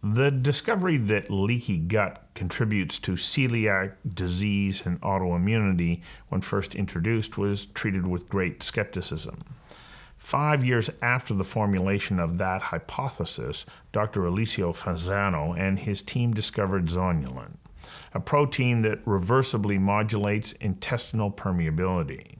The discovery that leaky gut contributes to celiac disease and autoimmunity when first introduced was treated with great skepticism. 5 years after the formulation of that hypothesis, Dr. Alessio Fasona and his team discovered zonulin, a protein that reversibly modulates intestinal permeability.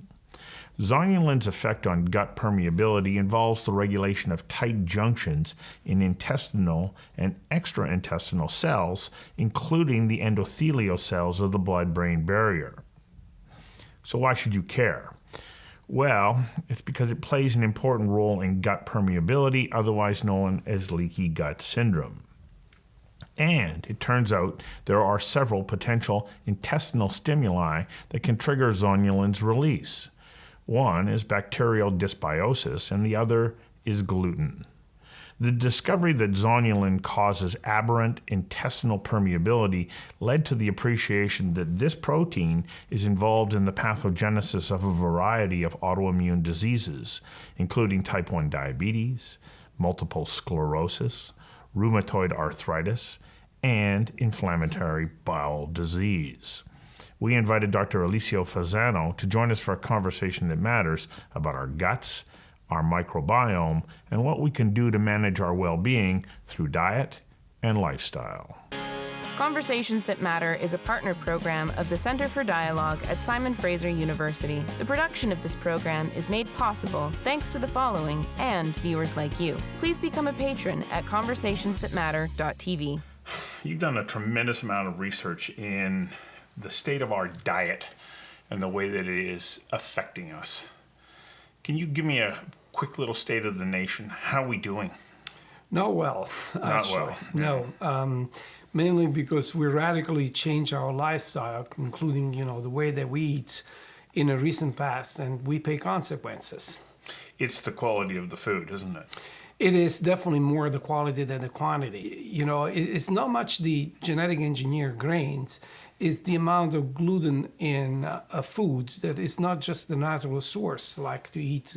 Zonulin's effect on gut permeability involves the regulation of tight junctions in intestinal and extraintestinal cells, including the endothelial cells of the blood-brain barrier. So why should you care? Well, it's because it plays an important role in gut permeability, otherwise known as leaky gut syndrome. And it turns out there are several potential intestinal stimuli that can trigger zonulin's release. One is bacterial dysbiosis, and the other is gluten. The discovery that zonulin causes aberrant intestinal permeability led to the appreciation that this protein is involved in the pathogenesis of a variety of autoimmune diseases, including type 1 diabetes, multiple sclerosis, rheumatoid arthritis, and inflammatory bowel disease. We invited Dr. Alessio Fasona to join us for a conversation that matters about our guts, our microbiome, and what we can do to manage our well-being through diet and lifestyle. Conversations That Matter is a partner program of the Center for Dialogue at Simon Fraser University. The production of this program is made possible thanks to the following and viewers like you. Please become a patron at conversationsthatmatter.tv. You've done a tremendous amount of research in the state of our diet and the way that it is affecting us. Can you give me a quick little state of the nation? How are we doing? Not well, actually. No, mainly because we radically changed our lifestyle, including, the way that we eat in a recent past, and we pay consequences. It's the quality of the food, isn't it? It is definitely more the quality than the quantity. It's not much the genetic engineered grains, it's the amount of gluten in foods that is not just the natural source, like to eat,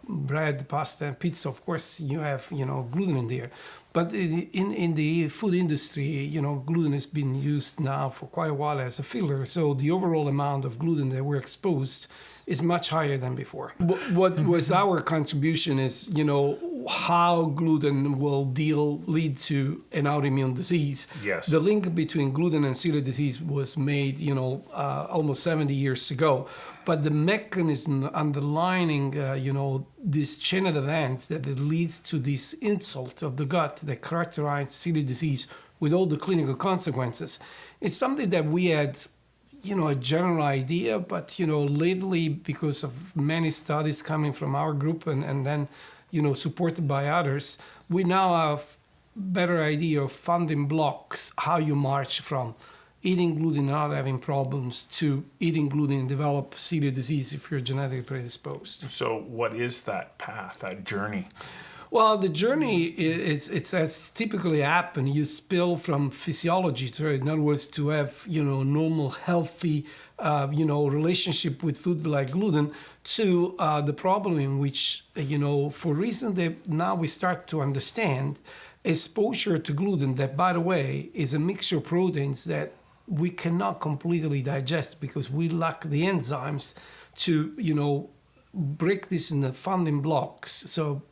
bread, pasta, and pizza. Of course, you have, gluten in there. But in the food industry, gluten has been used now for quite a while as a filler. So the overall amount of gluten that we're exposed is much higher than before. What was our contribution is, how gluten will lead to an autoimmune disease. Yes. The link between gluten and celiac disease was made, almost 70 years ago. But the mechanism underlining, this chain of events that it leads to this insult of the gut that characterize celiac disease with all the clinical consequences, it's something that we had a general idea, but, lately, because of many studies coming from our group and then, supported by others, we now have better idea of funding blocks, how you march from eating gluten and not having problems to eating gluten and develop celiac disease if you're genetically predisposed. So what is that path, that journey? Well, the journey, it's as typically happen. You spill from physiology to, in other words, to have, normal, healthy, relationship with food like gluten to the problem in which, for reasons that now we start to understand, exposure to gluten, that, by the way, is a mixture of proteins that we cannot completely digest because we lack the enzymes to, break this into funding blocks. So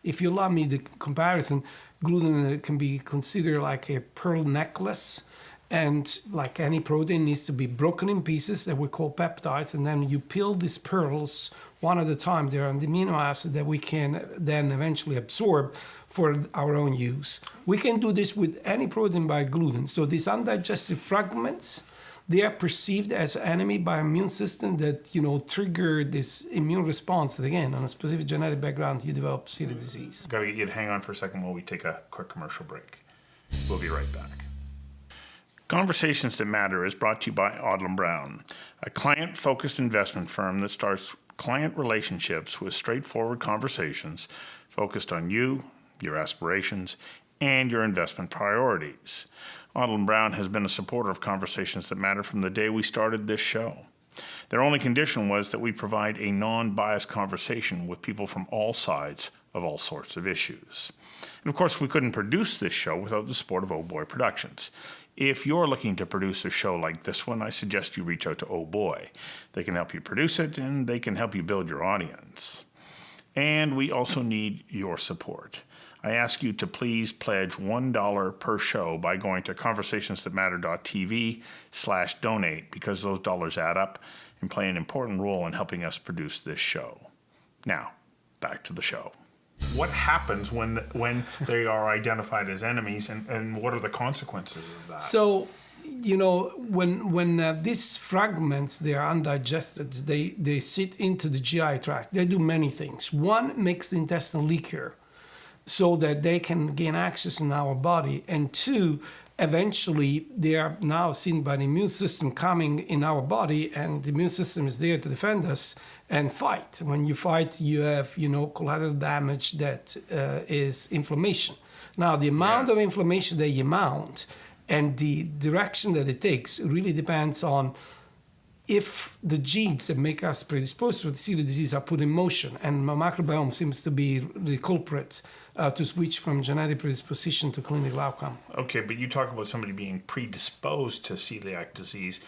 if you allow me the comparison, gluten can be considered like a pearl necklace, and like any protein needs to be broken in pieces that we call peptides, and then you peel these pearls one at a time. There are the amino acids that we can then eventually absorb for our own use. We can do this with any protein by gluten. So these undigested fragments, they are perceived as enemy by immune system that, trigger this immune response that, again, on a specific genetic background, you develop celiac disease. Got to get you to hang on for a second while we take a quick commercial break. We'll be right back. Conversations That Matter is brought to you by Onulin Brown, a client-focused investment firm that starts client relationships with straightforward conversations focused on you, your aspirations, and your investment priorities. Onulin Brown has been a supporter of Conversations That Matter from the day we started this show. Their only condition was that we provide a non-biased conversation with people from all sides of all sorts of issues. And of course, we couldn't produce this show without the support of Oh Boy Productions. If you're looking to produce a show like this one, I suggest you reach out to Oh Boy. They can help you produce it, and they can help you build your audience. And we also need your support. I ask you to please pledge $1 per show by going to conversationsthatmatter.tv/donate, because those dollars add up and play an important role in helping us produce this show. Now, back to the show. What happens when they are identified as enemies, and what are the consequences of that? So, when these fragments, they are undigested, they sit into the GI tract. They do many things. One, makes the intestine leakier so that they can gain access in our body. And two, eventually they are now seen by the immune system coming in our body, and the immune system is there to defend us and fight. When you fight, you have, collateral damage that is inflammation. Now, the amount of inflammation that you mount and the direction that it takes really depends on if the genes that make us predisposed to the celiac disease are put in motion. And my microbiome seems to be the culprit to switch from genetic predisposition to clinical outcome. Okay, but you talk about somebody being predisposed to celiac disease.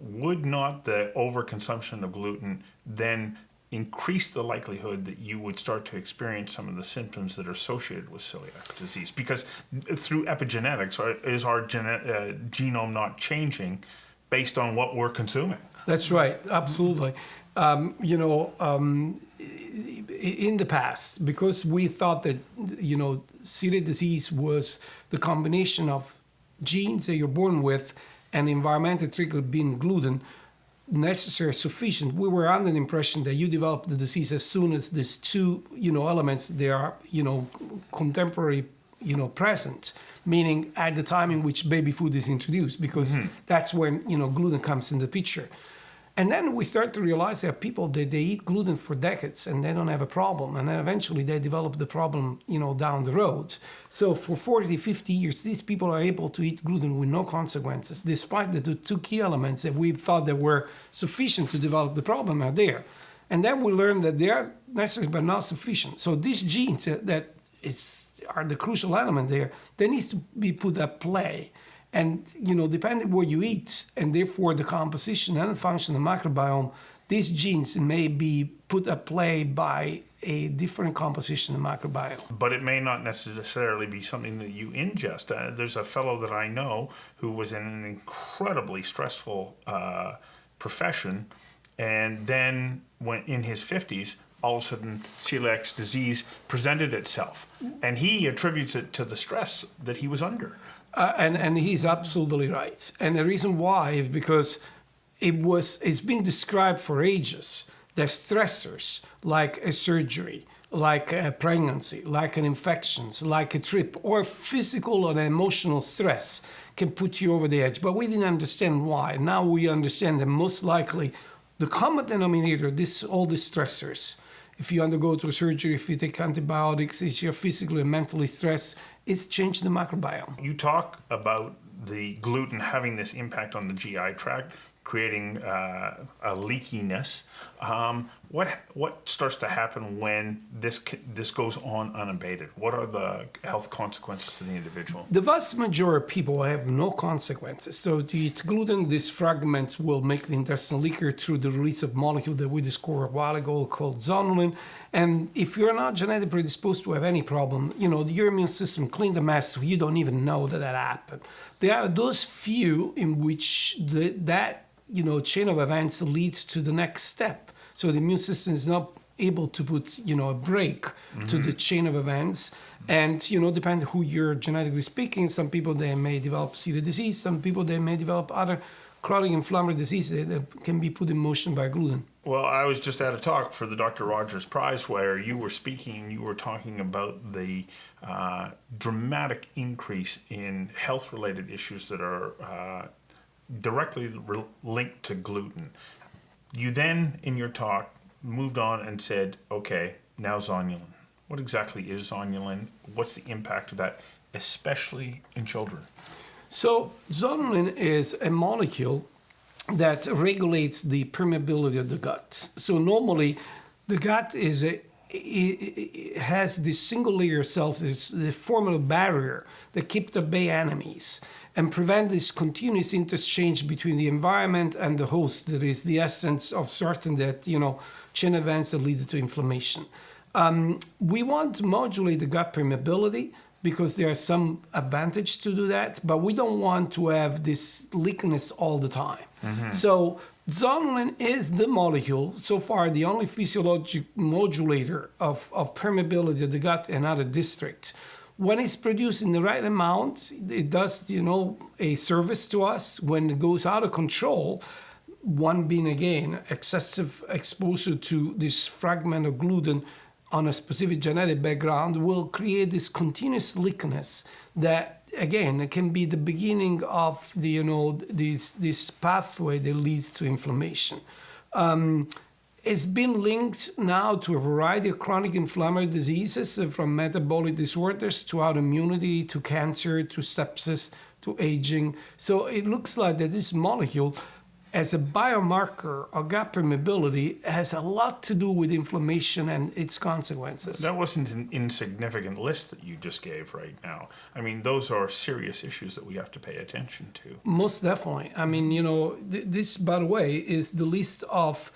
Would not the overconsumption of gluten then increase the likelihood that you would start to experience some of the symptoms that are associated with celiac disease? Because through epigenetics, is our genome not changing based on what we're consuming? That's right, absolutely. In the past, because we thought that, celiac disease was the combination of genes that you're born with and environmental trigger being gluten, necessary, sufficient, we were under the impression that you develop the disease as soon as these two, elements, they are, contemporary, present, meaning at the time in which baby food is introduced, because that's when, gluten comes in the picture. And then we start to realize that people, they eat gluten for decades and they don't have a problem. And then eventually they develop the problem, down the road. So for 40, 50 years, these people are able to eat gluten with no consequences, despite the two key elements that we thought that were sufficient to develop the problem are there. And then we learned that they are necessary but not sufficient. So these genes that are the crucial element there, they need to be put at play. And, depending what you eat, and therefore the composition and function of the microbiome, these genes may be put at play by a different composition of the microbiome. But it may not necessarily be something that you ingest. There's a fellow that I know who was in an incredibly stressful profession, and then when in his 50s, all of a sudden celiac disease presented itself. And he attributes it to the stress that he was under. And he's absolutely right. And the reason why is because it's been described for ages that stressors like a surgery, like a pregnancy, like an infection, like a trip, or physical or emotional stress can put you over the edge. But we didn't understand why. Now we understand that most likely the common denominator, all these stressors, if you undergo to a surgery, if you take antibiotics, if you're physically and mentally stressed, it's changed the microbiome. You talk about the gluten having this impact on the GI tract, creating a leakiness. What starts to happen when this goes on unabated? What are the health consequences to the individual? The vast majority of people have no consequences. So to eat gluten, these fragments will make the intestine leakier through the release of molecule that we discovered a while ago called zonulin. And if you're not genetically predisposed to have any problem, your immune system cleaned the mess, so you don't even know that happened. There are those few in which that chain of events leads to the next step. So the immune system is not able to put, a break to the chain of events. And, depending who you're genetically speaking, some people, they may develop celiac disease. Some people, they may develop other chronic inflammatory diseases that can be put in motion by gluten. Well, I was just at a talk for the Dr. Rogers Prize where you were speaking, you were talking about the dramatic increase in health-related issues that are directly linked to gluten. You then, in your talk, moved on and said, okay, now zonulin. What exactly is zonulin? What's the impact of that, especially in children? So zonulin is a molecule that regulates the permeability of the gut. So normally, the gut it has this single layer of cells. It's the formidable barrier that keep at bay enemies and prevent this continuous interchange between the environment and the host. That is the essence of certain chain events that lead to inflammation. We want to modulate the gut permeability because there are some advantage to do that, but we don't want to have this leakiness all the time. So zonulin is the molecule, so far the only physiologic modulator of permeability of the gut and other districts. When it's produced in the right amount, it does, a service to us. When it goes out of control, one being, again, excessive exposure to this fragment of gluten on a specific genetic background will create this continuous leakiness that, again, it can be the beginning of this pathway that leads to inflammation. It's been linked now to a variety of chronic inflammatory diseases, from metabolic disorders to autoimmunity to cancer to sepsis to aging. So it looks like that this molecule, as a biomarker of gut permeability, has a lot to do with inflammation and its consequences. That wasn't an insignificant list that you just gave right now. I mean, those are serious issues that we have to pay attention to. Most definitely. I mean, this, by the way, is the list of,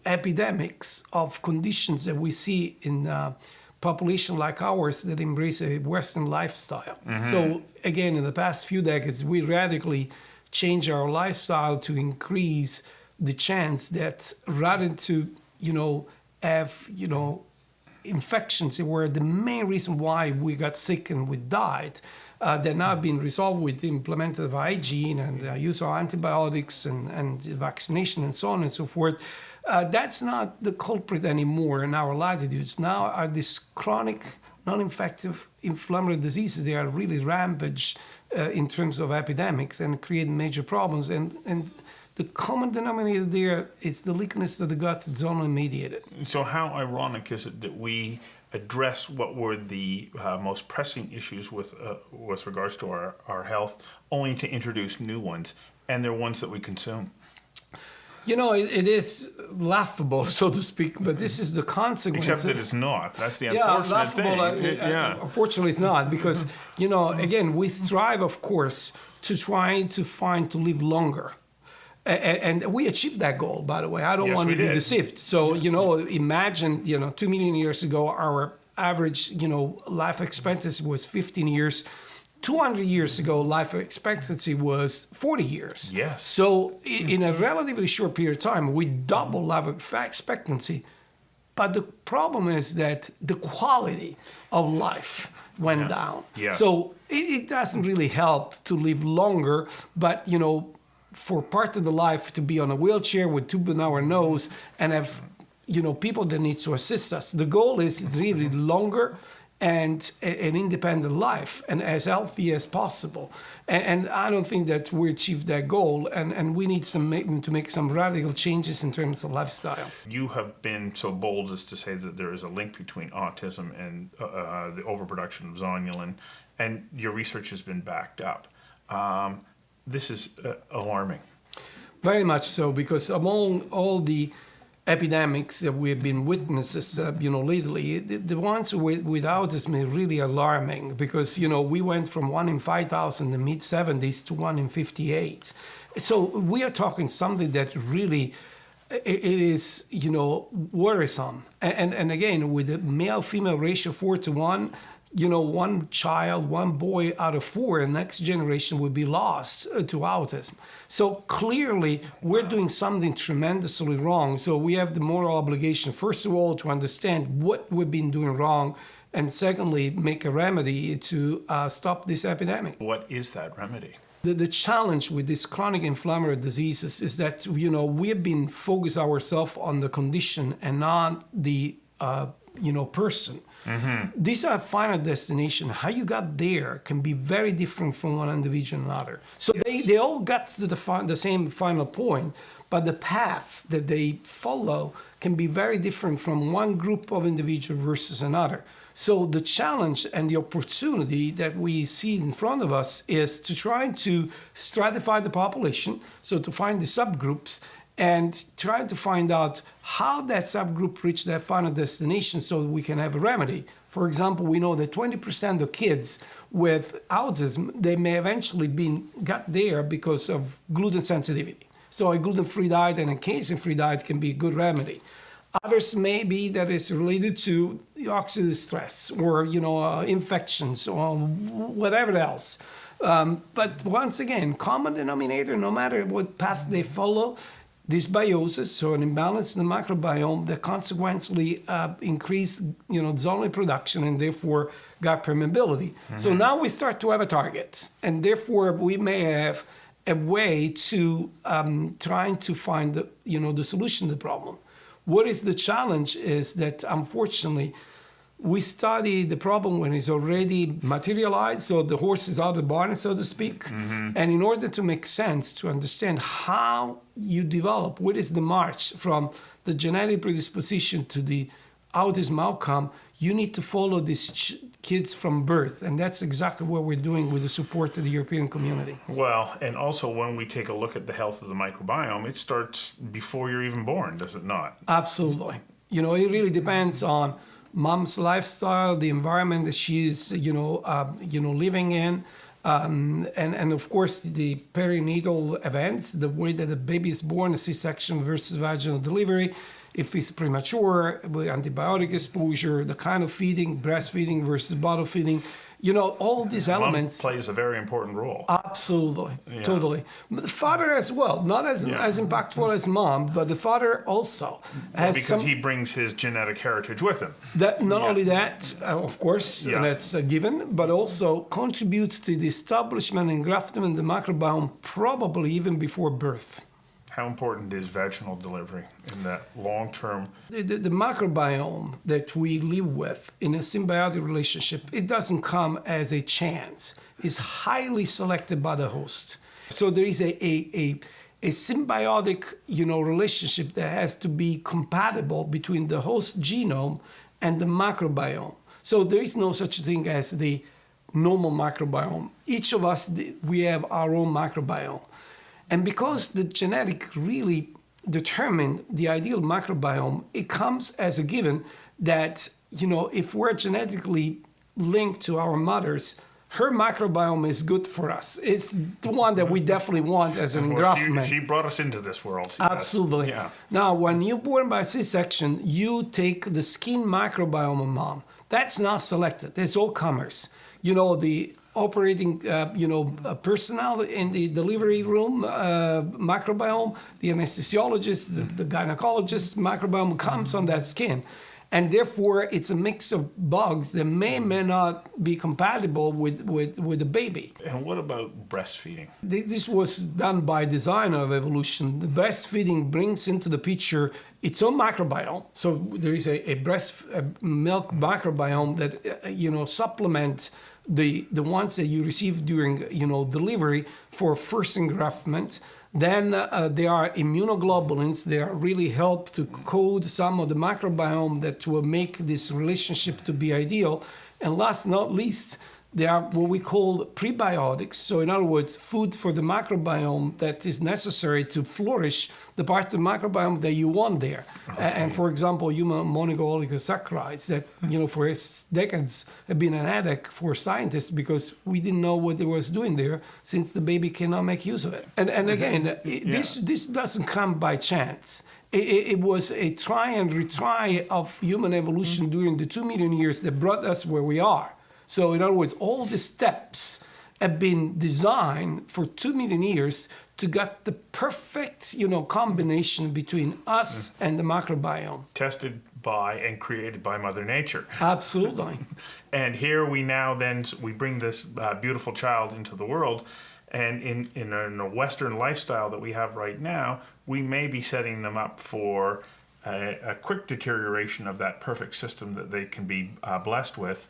epidemics of conditions that we see in population like ours that embrace a Western lifestyle. So, again, in the past few decades, we radically change our lifestyle to increase the chance that rather than to, have, infections that were the main reason why we got sick and we died, that now have been resolved with the implemented of hygiene and the use of antibiotics and vaccination and so on and so forth. That's not the culprit anymore in our latitudes. Now are these chronic, non-infective inflammatory diseases. They are really rampage in terms of epidemics and create major problems. And the common denominator there is the leakiness of the gut that's zonulin mediated. So how ironic is it that we address what were the most pressing issues with regards to our health, only to introduce new ones, and they're ones that we consume? It is laughable, so to speak, but this is the consequence. Except that it's not. That's the unfortunate thing. Unfortunately, it's not, because, again, we strive, of course, to live longer. And we achieved that goal, by the way. I don't want to be deceived. So, imagine, 2 million years ago, our average, life expectancy was 15 years. 200 years ago, life expectancy was 40 years. Yes. So in a relatively short period of time, we doubled life expectancy. But the problem is that the quality of life went down. Yes. So it doesn't really help to live longer, but, for part of the life to be on a wheelchair with tube in our nose and have, people that need to assist us. The goal is really longer and an independent life and as healthy as possible. And I don't think that we achieved that goal, and we need to make some radical changes in terms of lifestyle. You have been so bold as to say that there is a link between autism and the overproduction of zonulin, and your research has been backed up. This is alarming. Very much so, because among all the epidemics that we have been witnesses, lately, the ones with autism is really alarming, because, we went from 1 in 5,000 in the mid-70s to 1 in 58. So we are talking something that really, it is, worrisome. And again, with the male-female ratio 4-to-1, one boy out of 4 in the next generation will be lost to autism. So clearly, we're doing something tremendously wrong. So we have the moral obligation, first of all, to understand what we've been doing wrong, and secondly, make a remedy to stop this epidemic. What is that remedy? The challenge with these chronic inflammatory diseases is that, we have been focused ourselves on the condition and not the, person. Mm-hmm. These are final destination. How you got there can be very different from one individual to another. So they all got to the same final point, but the path that they follow can be very different from one group of individual versus another. So the challenge and the opportunity that we see in front of us is to try to stratify the population, so to find the subgroups and try to find out how that subgroup reached their final destination so that we can have a remedy. For example, we know that 20% of kids with autism, they may eventually got there because of gluten sensitivity. So a gluten-free diet and a casein-free diet can be a good remedy. Others may be that it's related to oxidative stress or, infections or whatever else. But once again, common denominator, no matter what path they follow, dysbiosis, so an imbalance in the microbiome that consequently increase, zonal production and therefore gut permeability. So now we start to have a target, and therefore we may have a way to trying to find the solution to the problem. What is the challenge is that unfortunately we study the problem when it's already materialized, so the horse is out of the barn, so to speak. And in order to make sense, to understand how you develop, what is the march from the genetic predisposition to the autism outcome, you need to follow these kids from birth. And that's exactly what we're doing with the support of the European community. Well, and also when we take a look at the health of the microbiome, it starts before you're even born, does it not? Absolutely. It really depends on mom's lifestyle, the environment that she's, living in, and of course the perinatal events, the way that the baby is born, a C-section versus vaginal delivery, if it's premature, with antibiotic exposure, the kind of feeding, breastfeeding versus bottle feeding, all these elements. Mom plays a very important role. Absolutely, totally. But the father as well, not as impactful as mom, but the father also has because he brings his genetic heritage with him. That not only that, of course, and that's a given, but also contributes to the establishment and engraftment of the microbiome probably even before birth. How important is vaginal delivery in that long-term? The microbiome that we live with in a symbiotic relationship, it doesn't come as a chance. It's highly selected by the host. So there is a symbiotic, relationship that has to be compatible between the host genome and the microbiome. So there is no such thing as the normal microbiome. Each of us, we have our own microbiome. And because the genetic really determine the ideal microbiome, it comes as a given that, if we're genetically linked to our mothers, her microbiome is good for us. It's the one that we definitely want as an engraftment. She brought us into this world. Absolutely. Yeah. Now, when you're born by C-section, you take the skin microbiome of mom. That's not selected. It's all comers. The operating, personnel in the delivery room, microbiome, the anesthesiologist, the gynecologist, microbiome comes on that skin. And therefore, it's a mix of bugs that may not be compatible with the baby. And what about breastfeeding? This was done by design of evolution. The breastfeeding brings into the picture its own microbiome. So there is a milk microbiome that, supplement the ones that you receive during, delivery for first engraftment. Then there are immunoglobulins that really help to code some of the microbiome that will make this relationship to be ideal. And last but not least, there are what we call prebiotics. So in other words, food for the microbiome that is necessary to flourish the part of the microbiome that you want there. Okay. And for example, human monooligosaccharides that, for decades have been an headache for scientists because we didn't know what they was doing there since the baby cannot make use of it. And again, this doesn't come by chance. It was a try and retry of human evolution during the 2 million years that brought us where we are. So in other words, all the steps have been designed for 2 million years to get the perfect, combination between us and the microbiome. Tested by and created by Mother Nature. Absolutely. And here we now we bring this beautiful child into the world. And in a Western lifestyle that we have right now, we may be setting them up for a quick deterioration of that perfect system that they can be blessed with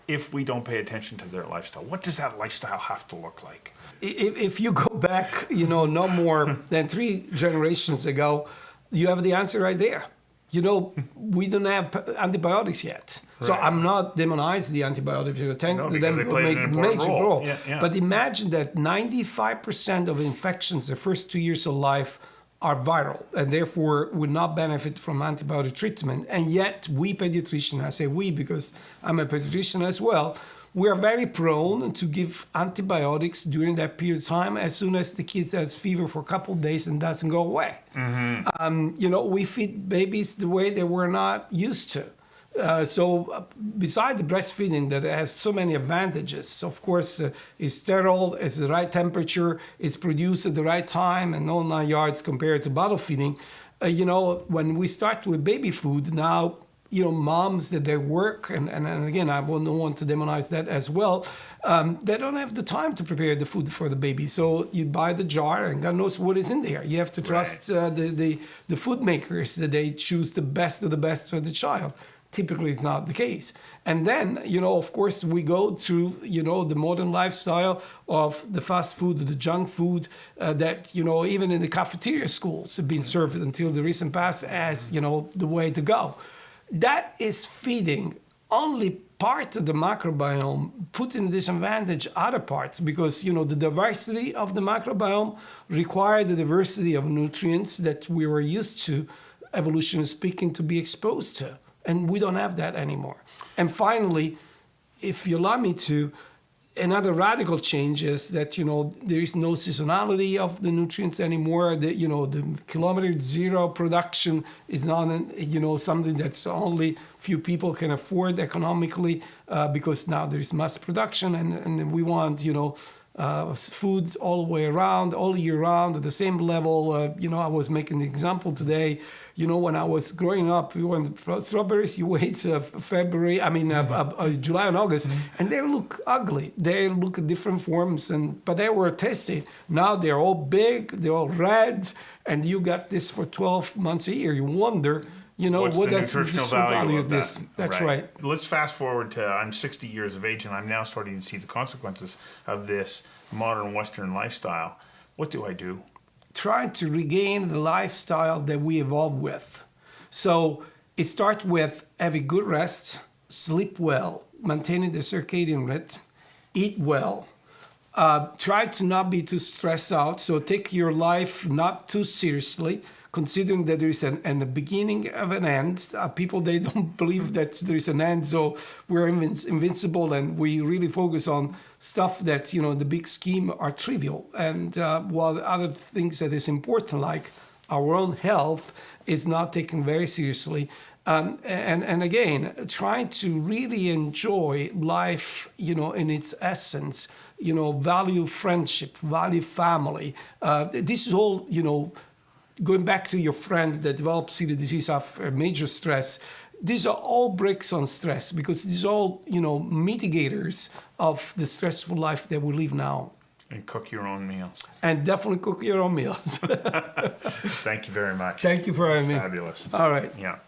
if we don't pay attention to their lifestyle. What does that lifestyle have to look like? If you go back, no more than 3 generations ago, you have the answer right there. we don't have antibiotics yet. So Right. I'm not demonizing the antibiotics. Thank No, to because them they play an make important major role. role. Yeah. But imagine that 95% of infections the first 2 years of life are viral and therefore would not benefit from antibiotic treatment. And yet we pediatricians, I say we because I'm a pediatrician as well, we are very prone to give antibiotics during that period of time as soon as the kid has fever for a couple of days and doesn't go away. We feed babies the way they were not used to. Beside the breastfeeding that has so many advantages, of course, it's sterile, it's the right temperature, it's produced at the right time and all 9 yards compared to bottle feeding. When we start with baby food now, moms that they work, and again, I don't want to demonize that as well, they don't have the time to prepare the food for the baby. So you buy the jar and God knows what is in there. You have to trust the food makers that they choose the best of the best for the child. Typically, it's not the case. And then, of course, we go through, the modern lifestyle of the fast food, the junk food that, even in the cafeteria schools have been served until the recent past as, the way to go. That is feeding only part of the microbiome, putting disadvantage other parts because, the diversity of the microbiome require the diversity of nutrients that we were used to, evolutionarily speaking, to be exposed to. And we don't have that anymore. And finally, if you allow me to, another radical change is that, there is no seasonality of the nutrients anymore. The kilometer zero production is not, something that's only few people can afford economically because now there is mass production and we want, food all the way around, all year round at the same level. I was making the example today. When I was growing up, when strawberries, you wait July and August, and they look ugly. They look at different forms, but they were tasty. Now they're all big, they're all red, and you got this for 12 months a year. You wonder, what's what the is nutritional value of this? that? That's right. Let's fast forward to I'm 60 years of age, and I'm now starting to see the consequences of this modern Western lifestyle. What do I do? Trying to regain the lifestyle that we evolved with. So it starts with having good rest, sleep well, maintaining the circadian rhythm, eat well, try to not be too stressed out. So take your life not too seriously, considering that there is a beginning of an end. People, they don't believe that there is an end, so we're invincible, and we really focus on stuff that, the big scheme are trivial. And while other things that is important, like our own health, is not taken very seriously. And again, trying to really enjoy life, in its essence, value friendship, value family. This is all, going back to your friend that developed celiac disease after major stress, these are all breaks on stress because these are all, mitigators of the stressful life that we live now. And cook your own meals. And definitely cook your own meals. Thank you very much. Thank you for having me. Fabulous. All right. Yeah.